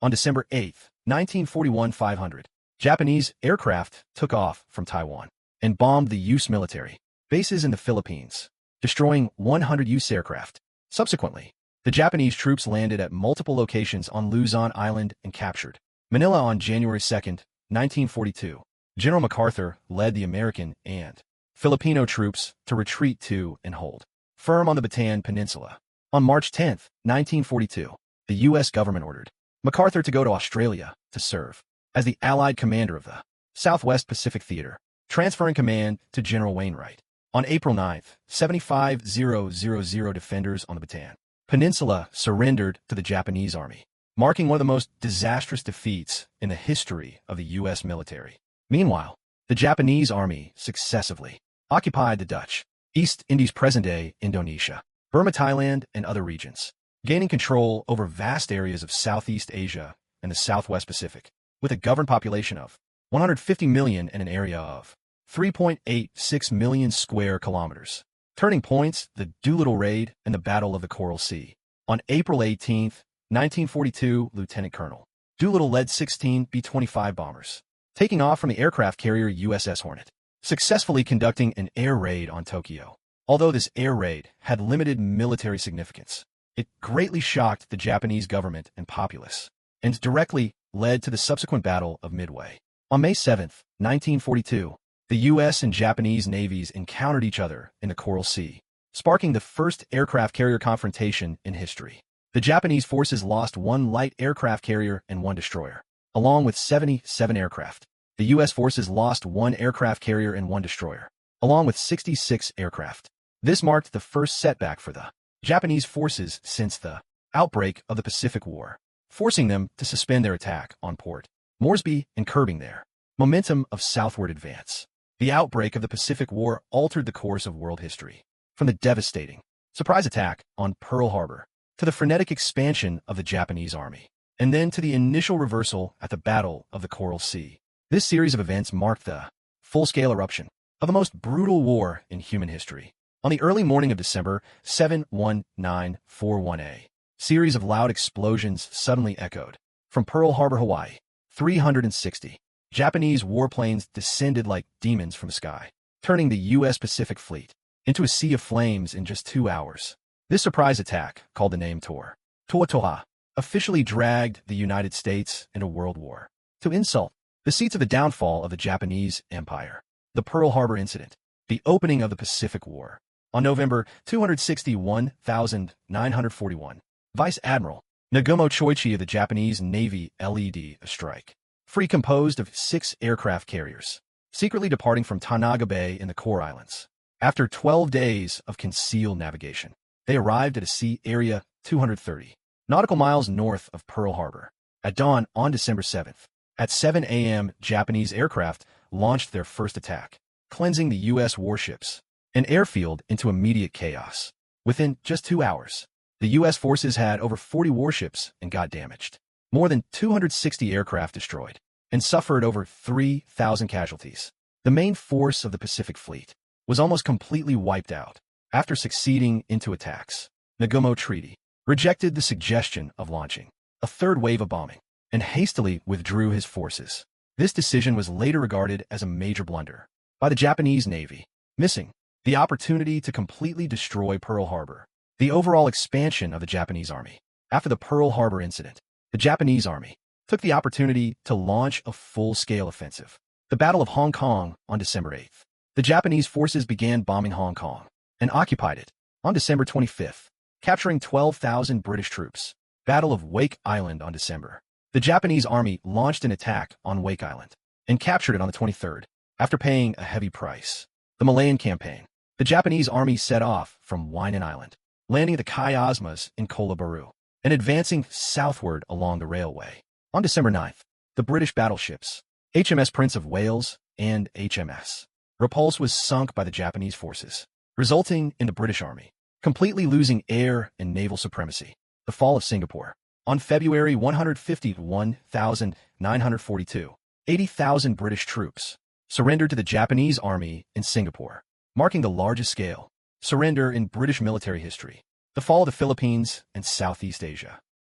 On December 8, 1941, 500 Japanese aircraft took off from Taiwan and bombed the U.S. military bases in the Philippines, destroying 100 U.S. aircraft. Subsequently, the Japanese troops landed at multiple locations on Luzon Island and captured Manila on January 2, 1942. General MacArthur led the American and Filipino troops to retreat to and hold firm on the Bataan Peninsula. On March 10, 1942, the U.S. government ordered MacArthur to go to Australia to serve as the Allied commander of the Southwest Pacific Theater, transferring command to General Wainwright. On April 9, 75,000 defenders on the Bataan Peninsula surrendered to the Japanese Army, marking one of the most disastrous defeats in the history of the U.S. military. Meanwhile, the Japanese Army successively occupied the Dutch East Indies, present-day Indonesia, Burma, Thailand, and other regions, gaining control over vast areas of Southeast Asia and the Southwest Pacific, with a governed population of 150 million and an area of 3.86 million square kilometers. Turning points: the Doolittle Raid and the Battle of the Coral Sea. On April 18, 1942, Lieutenant Colonel Doolittle led 16 B-25 bombers, taking off from the aircraft carrier USS Hornet, successfully conducting an air raid on Tokyo. Although this air raid had limited military significance, it greatly shocked the Japanese government and populace, and directly led to the subsequent Battle of Midway. On May 7, 1942, the U.S. and Japanese navies encountered each other in the Coral Sea, sparking the first aircraft carrier confrontation in history. The Japanese forces lost 1 light aircraft carrier and 1 destroyer, along with 77 aircraft. The U.S. forces lost 1 aircraft carrier and 1 destroyer, along with 66 aircraft. This marked the first setback for the Japanese forces since the outbreak of the Pacific War, forcing them to suspend their attack on Port Moresby and curbing their momentum of southward advance. The outbreak of the Pacific War altered the course of world history, from the devastating surprise attack on Pearl Harbor to the frenetic expansion of the Japanese Army, and then to the initial reversal at the Battle of the Coral Sea. This series of events marked the full-scale eruption of the most brutal war in human history. On the early morning of December 7, 1941, a series of loud explosions suddenly echoed from Pearl Harbor, Hawaii. 360 Japanese warplanes descended like demons from the sky, turning the U.S. Pacific Fleet into a sea of flames in just 2 hours. This surprise attack, called the name Toa Toha, officially dragged the United States into World War II, insult the seeds of the downfall of the Japanese Empire. The Pearl Harbor Incident, the opening of the Pacific War. On November 261,941, Vice Admiral Nagumo Choichi of the Japanese Navy led a strike free composed of 6 aircraft carriers, secretly departing from Tanaga Bay in the Core Islands. After 12 days of concealed navigation, they arrived at a sea area 230 nautical miles north of Pearl Harbor. At dawn on December 7th, at 7 a.m., Japanese aircraft launched their first attack, cleansing the U.S. warships and airfield into immediate chaos. Within just 2 hours, the U.S. forces had over 40 warships and got damaged, more than 260 aircraft destroyed, and suffered over 3,000 casualties. The main force of the Pacific Fleet was almost completely wiped out. After succeeding in 2 attacks, Nagumo Treaty rejected the suggestion of launching a third wave of bombing and hastily withdrew his forces. This decision was later regarded as a major blunder by the Japanese Navy, missing the opportunity to completely destroy Pearl Harbor. The overall expansion of the Japanese Army. After the Pearl Harbor incident, the Japanese Army took the opportunity to launch a full-scale offensive. The Battle of Hong Kong on December 8th. The Japanese forces began bombing Hong Kong and occupied it on December 25th, capturing 12,000 British troops. Battle of Wake Island on December. The Japanese Army launched an attack on Wake Island and captured it on the 23rd, after paying a heavy price. The Malayan Campaign. The Japanese Army set off from Wainan Island, landing at the Kiasmas in Kola Baru, and advancing southward along the railway. On December 9th, the British battleships HMS Prince of Wales and HMS Repulse was sunk by the Japanese forces, resulting in the British Army completely losing air and naval supremacy. The fall of Singapore. On February 151,942, 80,000 British troops surrendered to the Japanese Army in Singapore, marking the largest-scale surrender in British military history. The fall of the Philippines and Southeast Asia.